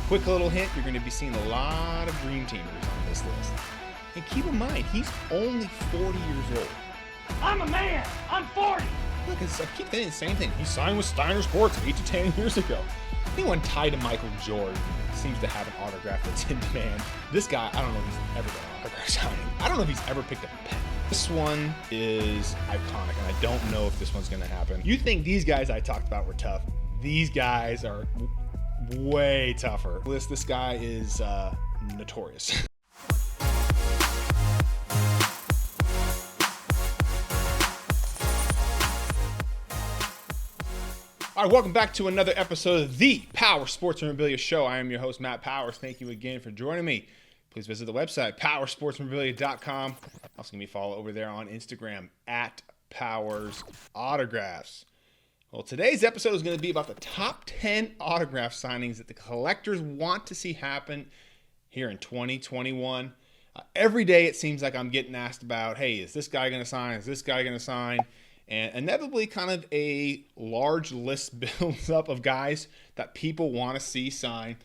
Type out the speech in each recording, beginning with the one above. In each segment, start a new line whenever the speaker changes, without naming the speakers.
Quick little hint, you're going to be seeing a lot of Dream Teamers on this list. And keep in mind, he's only 40 years old.
I'm a man. I'm 40.
Look, I keep saying the same thing. He signed with Steiner Sports 8 to 10 years ago. Anyone tied to Michael Jordan seems to have an autograph that's in demand. This guy, I don't know if he's ever done an autograph signing. I don't know if he's ever picked up a pen. This one is iconic, and I don't know if this one's going to happen. You think these guys I talked about were tough. These guys are way tougher. This guy is notorious. All right, welcome back to another episode of the Power Sports Memorabilia Show. I am your host, Matt Powers. Thank you again for joining me. Please visit the website, powersportsmemorabilia.com. Also, give me a follow over there on Instagram, @PowersAutographs. Well, today's episode is going to be about the top 10 autograph signings that the collectors want to see happen here in 2021. Every day it seems like I'm getting asked about, hey, is this guy going to sign? Is this guy going to sign? And inevitably kind of a large list builds up of guys that people want to see sign.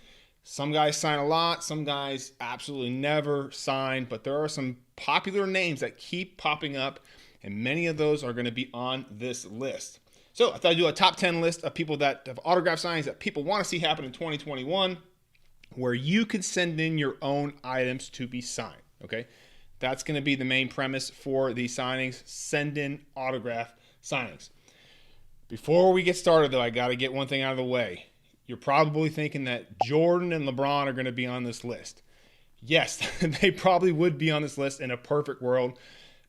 Some guys sign a lot, some guys absolutely never sign, but there are some popular names that keep popping up, and many of those are going to be on this list. So I thought I'd do a top 10 list of people that have autograph signings that people want to see happen in 2021, where you can send in your own items to be signed, okay? That's going to be the main premise for these signings. Send in autograph signings. Before we get started, though, I got to get one thing out of the way. You're probably thinking that Jordan and LeBron are going to be on this list. Yes, they probably would be on this list in a perfect world.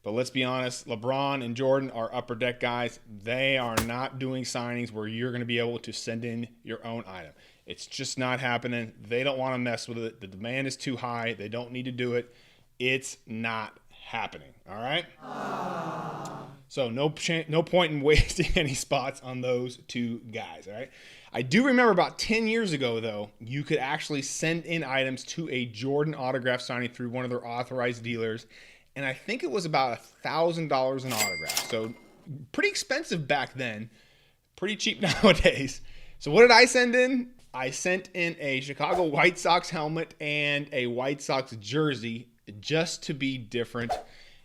But let's be honest, LeBron and Jordan are upper deck guys. They are not doing signings where you're going to be able to send in your own item. It's just not happening. They don't want to mess with it. The demand is too high. They don't need to do it. It's not happening, all right? So no point in wasting any spots on those two guys, all right? I do remember about 10 years ago, though, you could actually send in items to a Jordan autograph signing through one of their authorized dealers, and I think it was about $1,000 an autograph. So pretty expensive back then, pretty cheap nowadays. So what did I send in? I sent in a Chicago White Sox helmet and a White Sox jersey, just to be different.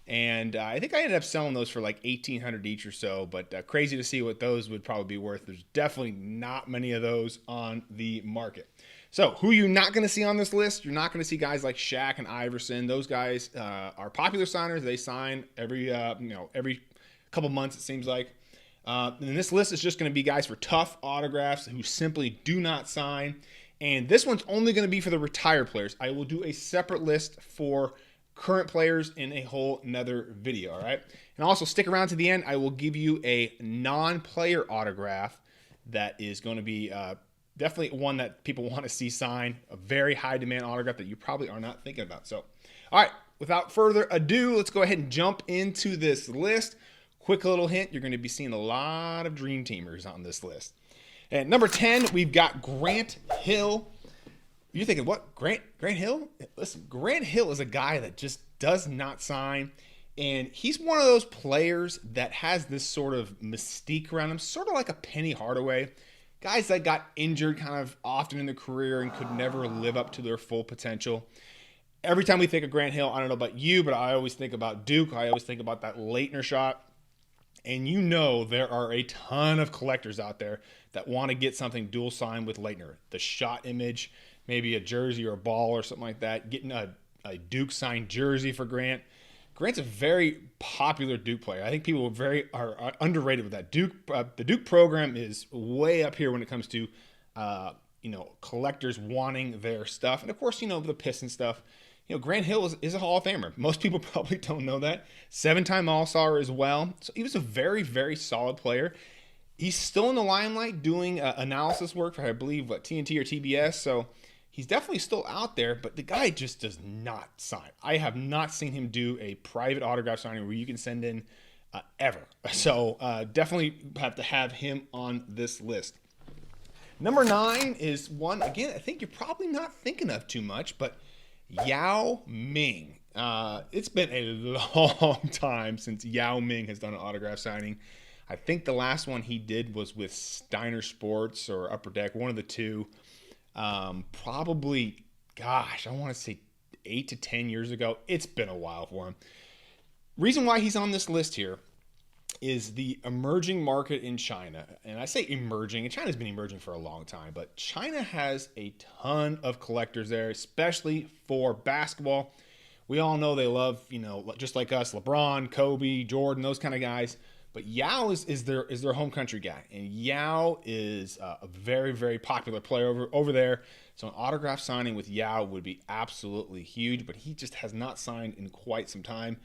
And I think I ended up selling those for like $1,800 each or so, but crazy to see what those would probably be worth. There's definitely not many of those on the market. So who you're not going to see on this list, you're not going to see guys like Shaq and Iverson. Those guys are popular signers. They sign every couple months, it seems like. And this list is just going to be guys for tough autographs who simply do not sign. And this one's only going to be for the retired players. I will do a separate list for current players in a whole nother video, all right? And also stick around to the end. I will give you a non-player autograph that is going to be definitely one that people want to see sign, a very high demand autograph that you probably are not thinking about. So, all right, without further ado, let's go ahead and jump into this list. Quick little hint, you're going to be seeing a lot of Dream Teamers on this list. At number 10, we've got Grant Hill. You're thinking, what? Grant Hill? Listen, Grant Hill is a guy that just does not sign. And he's one of those players that has this sort of mystique around him, sort of like a Penny Hardaway. Guys that got injured kind of often in their career and could never live up to their full potential. Every time we think of Grant Hill, I don't know about you, but I always think about Duke. I always think about that Leitner shot. And you know there are a ton of collectors out there that want to get something dual signed with Leitner. The shot image, maybe a jersey or a ball or something like that. Getting a Duke signed jersey for Grant. Grant's a very popular Duke player. I think people are underrated with that. The Duke program is way up here when it comes to collectors wanting their stuff. And of course, the Piston stuff. Grant Hill is a Hall of Famer. Most people probably don't know that. 7-time All-Star as well. So he was a very, very solid player. He's still in the limelight doing analysis work for, I believe, TNT or TBS. So he's definitely still out there, but the guy just does not sign. I have not seen him do a private autograph signing where you can send in ever. So definitely have to have him on this list. Number 9 is one, again, I think you're probably not thinking of too much, but Yao Ming. It's been a long time since Yao Ming has done an autograph signing. I think the last one he did was with Steiner Sports or Upper Deck, one of the two. Probably, gosh, I want to say 8 to 10 years ago. It's been a while for him. Reason why he's on this list here is the emerging market in China. And I say emerging, and China's been emerging for a long time, but China has a ton of collectors there, especially for basketball. We all know they love, just like us, LeBron, Kobe, Jordan, those kind of guys. But Yao is their home country guy. And Yao is a very, very popular player over there. So an autograph signing with Yao would be absolutely huge, but he just has not signed in quite some time.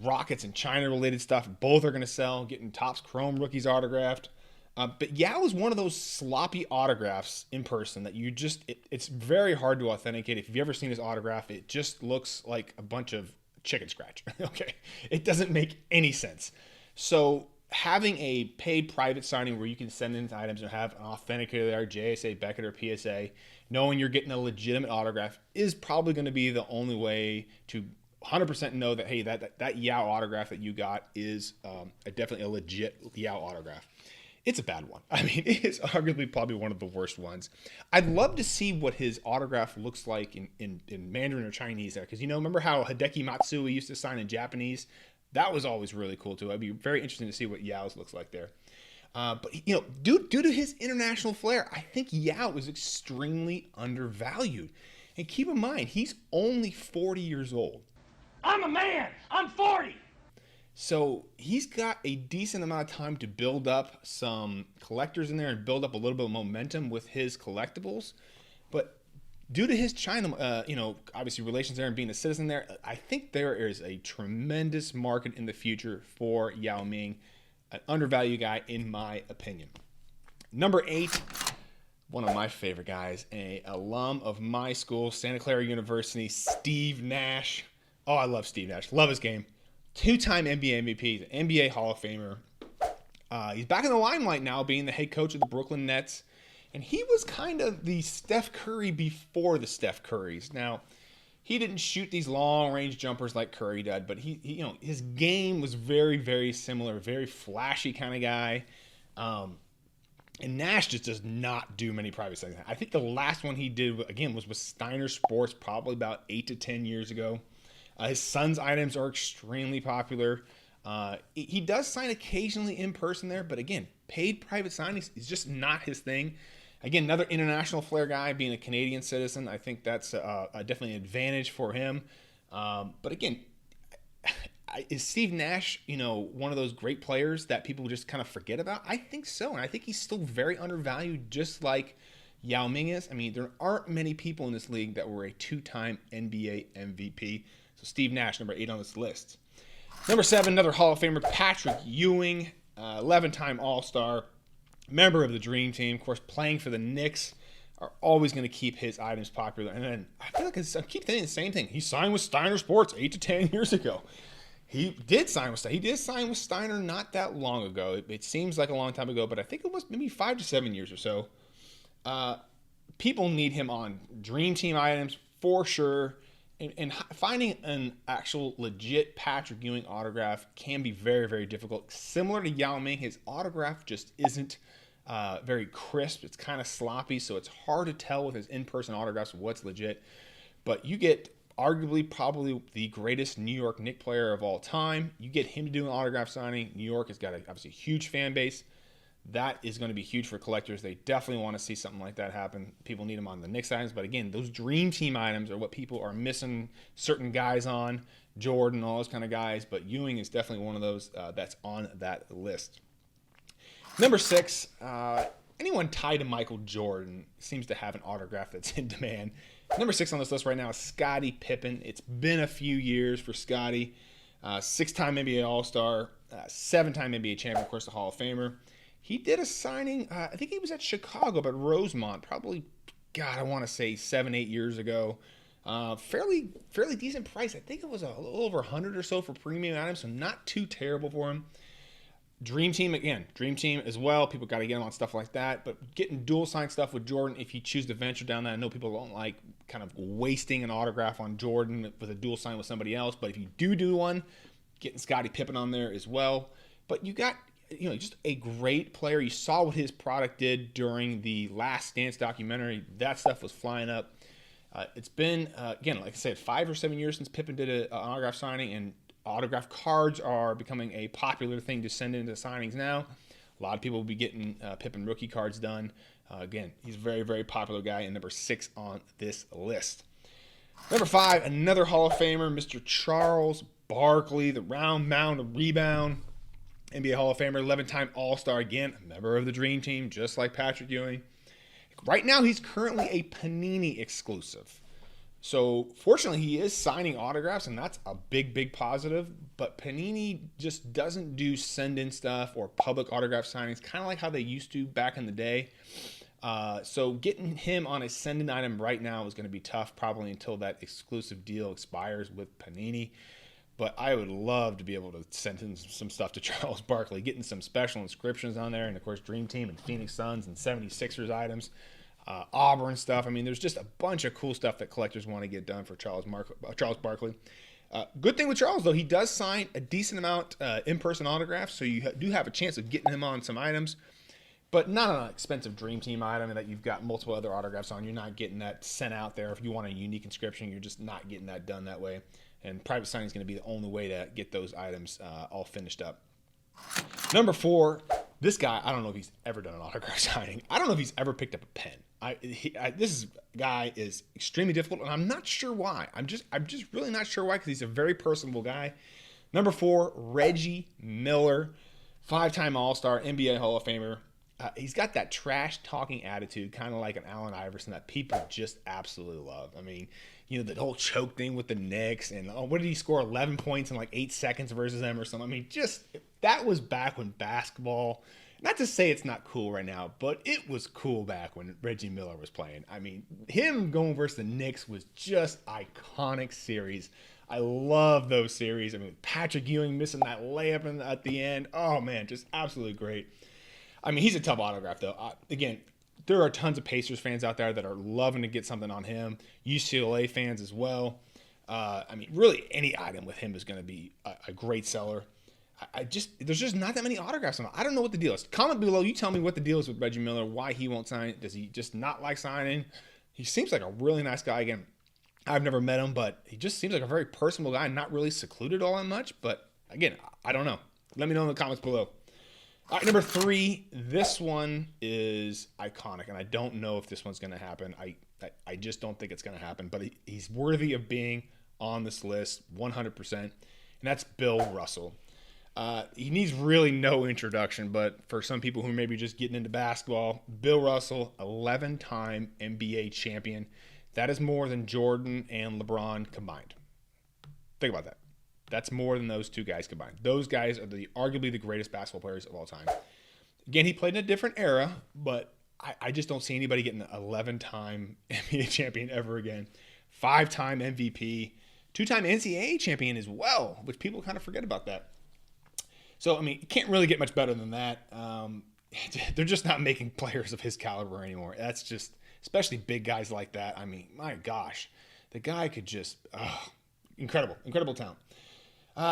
Rockets and China-related stuff, both are going to sell, getting Topps Chrome rookies autographed. But Yao is one of those sloppy autographs in person that it's very hard to authenticate. If you've ever seen his autograph, it just looks like a bunch of chicken scratch. Okay. It doesn't make any sense. So having a paid private signing where you can send in items and have an authenticator there, JSA, Beckett, or PSA, knowing you're getting a legitimate autograph is probably going to be the only way to 100% know that, hey, that Yao autograph that you got is definitely a legit Yao autograph. It's a bad one. I mean, it is arguably probably one of the worst ones. I'd love to see what his autograph looks like in Mandarin or Chinese there. Because, remember how Hideki Matsui used to sign in Japanese? That was always really cool, too. It'd be very interesting to see what Yao's looks like there. But, due to his international flair, I think Yao is extremely undervalued. And keep in mind, he's only 40 years old.
I'm a man. I'm 40.
So he's got a decent amount of time to build up some collectors in there and build up a little bit of momentum with his collectibles. But due to his China, obviously relations there and being a citizen there, I think there is a tremendous market in the future for Yao Ming, an undervalued guy in my opinion. Number 8, one of my favorite guys, an alum of my school, Santa Clara University, Steve Nash. Oh, I love Steve Nash. Love his game. 2-time NBA MVP, an NBA Hall of Famer. He's back in the limelight now, being the head coach of the Brooklyn Nets. And he was kind of the Steph Curry before the Steph Currys. Now, he didn't shoot these long-range jumpers like Curry did, but his game was very, very similar, very flashy kind of guy. And Nash just does not do many private signings. I think the last one he did, again, was with Steiner Sports, probably about 8 to 10 years ago. His son's items are extremely popular. He does sign occasionally in person there, but again, paid private signings is just not his thing. Again, another international flair guy, being a Canadian citizen, I think that's definitely an advantage for him. But again, is Steve Nash, one of those great players that people just kind of forget about? I think so, and I think he's still very undervalued, just like Yao Ming is. I mean, there aren't many people in this league that were a 2-time NBA MVP. So Steve Nash, number 8 on this list. Number 7, another Hall of Famer, Patrick Ewing, 11-time All-Star, member of the Dream Team. Of course, playing for the Knicks are always going to keep his items popular. And then I feel like I keep saying the same thing. He signed with Steiner Sports 8 to 10 years ago. He did sign with Steiner not that long ago. It seems like a long time ago, but I think it was maybe 5 to 7 years or so. People need him on Dream Team items for sure. And finding an actual legit Patrick Ewing autograph can be very, very difficult. Similar to Yao Ming, his autograph just isn't very crisp. It's kind of sloppy, so it's hard to tell with his in-person autographs what's legit. But you get arguably probably the greatest New York Knicks player of all time. You get him to do an autograph signing. New York has got obviously a huge fan base. That is going to be huge for collectors. They definitely want to see something like that happen. People need them on the Knicks items. But again, those Dream Team items are what people are missing certain guys on. Jordan, all those kind of guys. But Ewing is definitely one of those that's on that list. Number 6, anyone tied to Michael Jordan seems to have an autograph that's in demand. Number 6 on this list right now is Scottie Pippen. It's been a few years for Scottie. 6-time NBA All-Star, 7-time NBA champion, of course, the Hall of Famer. He did a signing, I think he was at Chicago, but Rosemont, probably, I want to say 7-8 years ago. Fairly decent price. I think it was a little over 100 or so for premium items, so not too terrible for him. Dream Team, again, Dream Team as well. People got to get him on stuff like that. But getting dual sign stuff with Jordan, if you choose to venture down that, I know people don't like kind of wasting an autograph on Jordan with a dual sign with somebody else. But if you do one, getting Scottie Pippen on there as well. But you got just a great player. You saw what his product did during the Last Dance documentary. That stuff was flying up. It's been, again, like I said, 5 or 7 years since Pippen did an autograph signing, and autograph cards are becoming a popular thing to send into signings now. A lot of people will be getting Pippen rookie cards done. Again, he's a very, very popular guy, and number 6 on this list. Number 5, another Hall of Famer, Mr. Charles Barkley, the round mound of rebound, NBA Hall of Famer, 11-time All-Star, again, a member of the Dream Team, just like Patrick Ewing. Right now, he's currently a Panini exclusive. So, fortunately, he is signing autographs, and that's a big, big positive. But Panini just doesn't do send-in stuff or public autograph signings, kind of like how they used to back in the day. So getting him on a send-in item right now is going to be tough, probably until that exclusive deal expires with Panini. But I would love to be able to send in some stuff to Charles Barkley, getting some special inscriptions on there, and of course Dream Team and Phoenix Suns and 76ers items, Auburn stuff. I mean, there's just a bunch of cool stuff that collectors want to get done for Charles Barkley. Good thing with Charles, though, he does sign a decent amount in-person autographs, so you do have a chance of getting him on some items. But not an expensive Dream Team item that you've got multiple other autographs on. You're not getting that sent out there. If you want a unique inscription, you're just not getting that done that way. And private signing is going to be the only way to get those items all finished up. Number 4, this guy, I don't know if he's ever done an autograph signing. I don't know if he's ever picked up a pen. This guy is extremely difficult, and I'm not sure why. I'm just really not sure why, because he's a very personable guy. Number 4, Reggie Miller, 5-time All-Star, NBA Hall of Famer. He's got that trash-talking attitude, kind of like an Allen Iverson, that people just absolutely love. I mean, the whole choke thing with the Knicks, and what did he score, 11 points in like 8 seconds versus them or something? I mean, just, that was back when basketball, not to say it's not cool right now, but it was cool back when Reggie Miller was playing. I mean, him going versus the Knicks was just iconic series. I love those series. I mean, Patrick Ewing missing that layup at the end. Oh, man, just absolutely great. I mean, he's a tough autograph, though. Again, there are tons of Pacers fans out there that are loving to get something on him. UCLA fans as well. I mean, really, any item with him is going to be a great seller. There's just not that many autographs on him. I don't know what the deal is. Comment below. You tell me what the deal is with Reggie Miller, why he won't sign. Does he just not like signing? He seems like a really nice guy. Again, I've never met him, but he just seems like a very personable guy, not really secluded all that much. But, again, I don't know. Let me know in the comments below. All right, number 3, this one is iconic, and I don't know if this one's going to happen. I just don't think it's going to happen, but he's worthy of being on this list 100%, and that's Bill Russell. He needs really no introduction, but for some people who may be just getting into basketball, Bill Russell, 11-time NBA champion. That is more than Jordan and LeBron combined. Think about that. That's more than those two guys combined. Those guys are arguably the greatest basketball players of all time. Again, he played in a different era, but I just don't see anybody getting an 11-time NBA champion ever again. 5-time MVP, 2-time NCAA champion as well, which people kind of forget about that. So, I mean, you can't really get much better than that. They're just not making players of his caliber anymore. That's just, especially big guys like that. I mean, my gosh, the guy could just, incredible talent.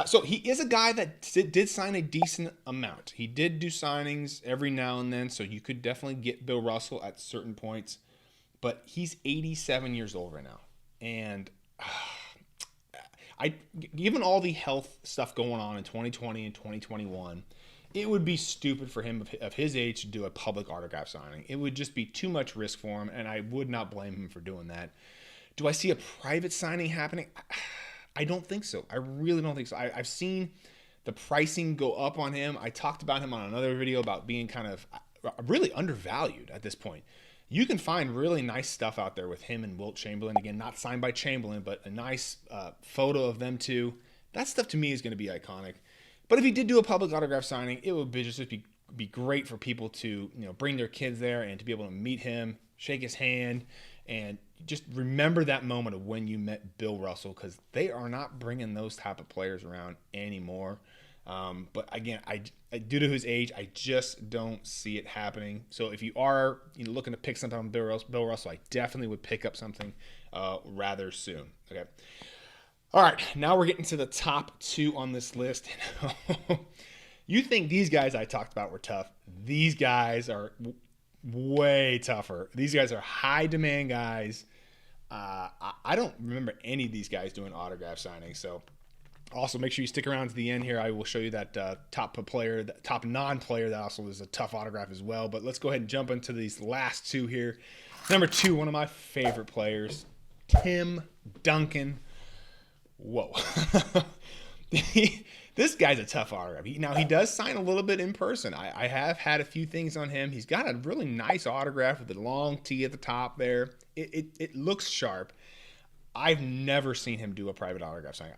So he is a guy that did sign a decent amount. He did do signings every now and then, so you could definitely get Bill Russell at certain points. But he's 87 years old right now. And given all the health stuff going on in 2020 and 2021, it would be stupid for him of his age to do a public autograph signing. It would just be too much risk for him, and I would not blame him for doing that. Do I see a private signing happening? I don't think so. I really don't think so. I've seen the pricing go up on him. I talked about him on another video about being kind of really undervalued at this point. You can find really nice stuff out there with him and Wilt Chamberlain. Again, not signed by Chamberlain, but a nice photo of them two. That stuff to me is going to be iconic. But if he did do a public autograph signing, it would just be great for people to bring their kids there and to be able to meet him, shake his hand, and just remember that moment of when you met Bill Russell, because they are not bringing those type of players around anymore. But again, due to his age, I just don't see it happening. So if you are looking to pick something on Bill Russell, I definitely would pick up something rather soon. Okay. All right, now we're getting to the top 2 on this list. You think these guys I talked about were tough. These guys are way tougher. These guys are high demand guys. I don't remember any of these guys doing autograph signings. So also make sure you stick around to the end here. I will show you that top player, the top non-player that also is a tough autograph as well. But let's go ahead and jump into these last two here. Number 2, one of my favorite players, Tim Duncan. Whoa. This guy's a tough autograph. Now, he does sign a little bit in person. I have had a few things on him. He's got a really nice autograph with a long T at the top there. It looks sharp. I've never seen him do a private autograph signing.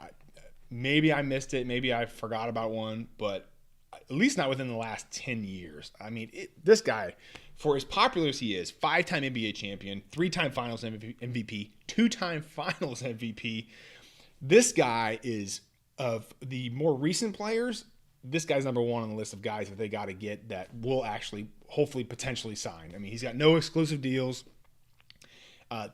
Maybe I missed it. Maybe I forgot about one, but at least not within the last 10 years. I mean, this guy, for as popular as he is, 5-time NBA champion, 3-time finals MVP, 2-time finals MVP, this guy is, of the more recent players, this guy's number 1 on the list of guys that they got to get that will actually, hopefully, potentially sign. I mean, he's got no exclusive deals.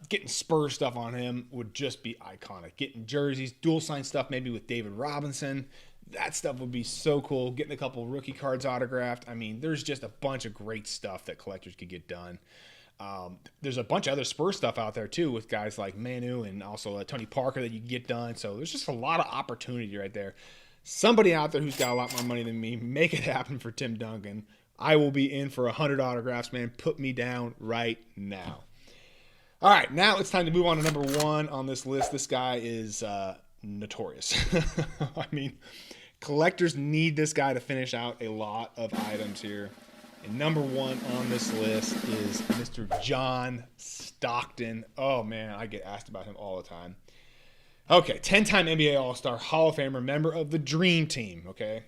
Getting Spurs stuff on him would just be iconic. Getting jerseys, dual sign stuff maybe with David Robinson, that stuff would be so cool. Getting a couple rookie cards autographed. I mean, there's just a bunch of great stuff that collectors could get done. There's a bunch of other Spurs stuff out there too with guys like Manu and also Tony Parker that you can get done. So there's just a lot of opportunity right there. Somebody out there who's got a lot more money than me, make it happen for Tim Duncan. I will be in for 100 autographs, man. Put me down right now. All right, now it's time to move on to number 1 on this list. This guy is notorious. I mean, collectors need this guy to finish out a lot of items here. And number 1 on this list is Mr. John Stockton. Oh, man, I get asked about him all the time. Okay, 10-time NBA All-Star, Hall of Famer, member of the Dream Team, okay?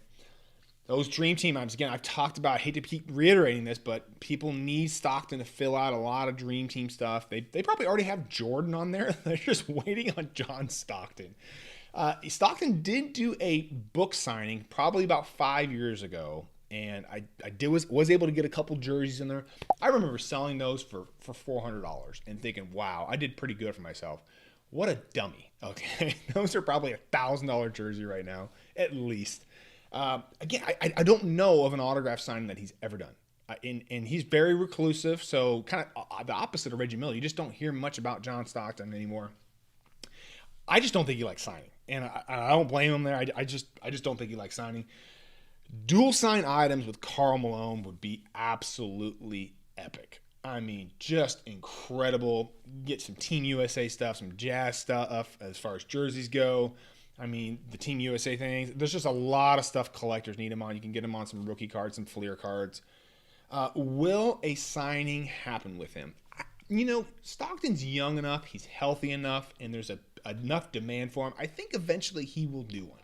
Those Dream Team items, again, I've talked about, I hate to keep reiterating this, but people need Stockton to fill out a lot of Dream Team stuff. They probably already have Jordan on there. They're just waiting on John Stockton. Stockton did do a book signing probably about 5 years ago, and I was able to get a couple jerseys in there. I remember selling those for $400 and thinking, wow, I did pretty good for myself. What a dummy, okay? Those are probably $1,000 jersey right now, at least. Again, I don't know of an autograph signing that he's ever done. And he's very reclusive, so kind of the opposite of Reggie Miller. You just don't hear much about John Stockton anymore. I just don't think he likes signing. And I don't blame him there. I just don't think he likes signing. Dual sign items with Karl Malone would be absolutely epic. I mean, just incredible. Get some Team USA stuff, some Jazz stuff as far as jerseys go. I mean, the Team USA things. There's just a lot of stuff collectors need him on. You can get him on some rookie cards, some Fleer cards. Will a signing happen with him? You know, Stockton's young enough, he's healthy enough, and there's enough demand for him. I think eventually he will do one.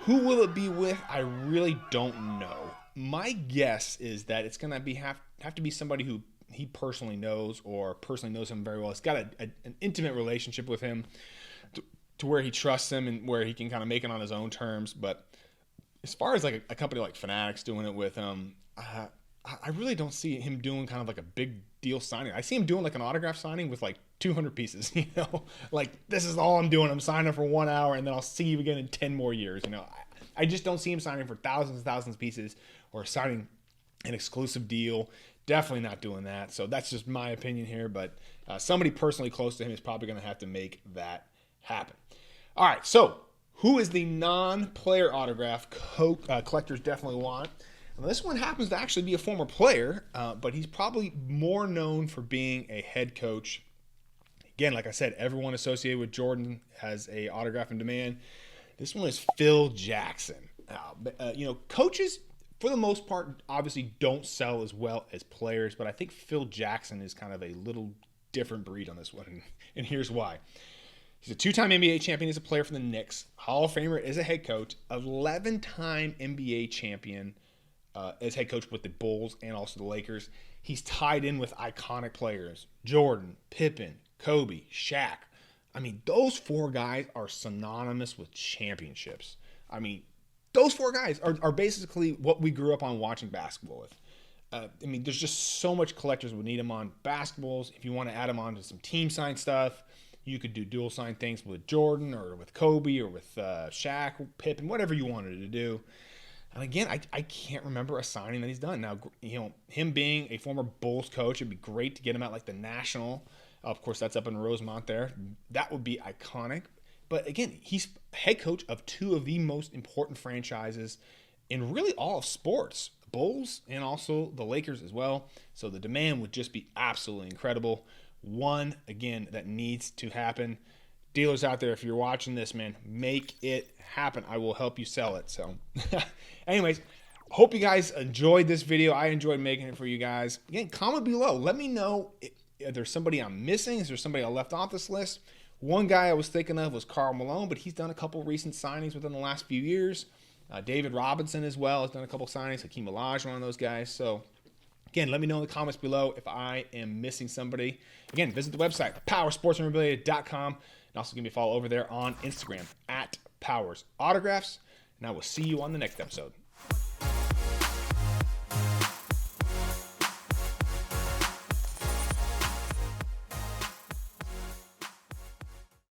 Who will it be with? I really don't know. My guess is that it's going to have to be somebody who he personally knows or personally knows him very well. He's got an intimate relationship with him to where he trusts him and where he can kind of make it on his own terms. But as far as like a company like Fanatics doing it with him, I really don't see him doing kind of like a big deal signing. I see him doing like an autograph signing with like 200 pieces, you know, like this is all I'm doing. I'm signing for 1 hour and then I'll see you again in 10 more years. You know, I just don't see him signing for thousands and thousands of pieces or signing an exclusive deal. Definitely not doing that. So that's just my opinion here. But somebody personally close to him is probably going to have to make that happen. All right. So who is the non-player autograph collectors definitely want? Well, this one happens to actually be a former player, but he's probably more known for being a head coach. Again, like I said, everyone associated with Jordan has a autograph in demand. This one is Phil Jackson. You know, coaches, for the most part, obviously don't sell as well as players, but I think Phil Jackson is kind of a little different breed on this one, and here's why. He's a 2-time NBA champion as a player for the Knicks, Hall of Famer as a head coach, 11-time NBA champion as head coach with the Bulls and also the Lakers. He's tied in with iconic players, Jordan, Pippen, Kobe, Shaq. I mean, those four guys are synonymous with championships. I mean, those four guys are basically what we grew up on watching basketball with. I mean, there's just so much collectors would need them on basketballs. If you want to add them on to some team sign stuff, you could do dual sign things with Jordan or with Kobe or with Shaq, Pippen, whatever you wanted to do. And again, I can't remember a signing that he's done. Now, him being a former Bulls coach, it'd be great to get him at like the National. Of course, that's up in Rosemont there. That would be iconic. But again, he's head coach of two of the most important franchises in really all of sports, the Bulls and also the Lakers as well. So the demand would just be absolutely incredible. One, again, that needs to happen. Dealers out there, if you're watching this, man, make it happen. I will help you sell it. So anyways, hope you guys enjoyed this video. I enjoyed making it for you guys. Again, comment below. Let me know if there's somebody I'm missing. Is there somebody I left off this list? One guy I was thinking of was Karl Malone, but he's done a couple recent signings within the last few years. David Robinson as well has done a couple signings. Hakeem Olajuwon, one of those guys. So again, let me know in the comments below if I am missing somebody. Again, visit the website, powersportsmemorabilia.com. And also give me a follow over there on Instagram, @PowersAutographs. And I will see you on the next episode.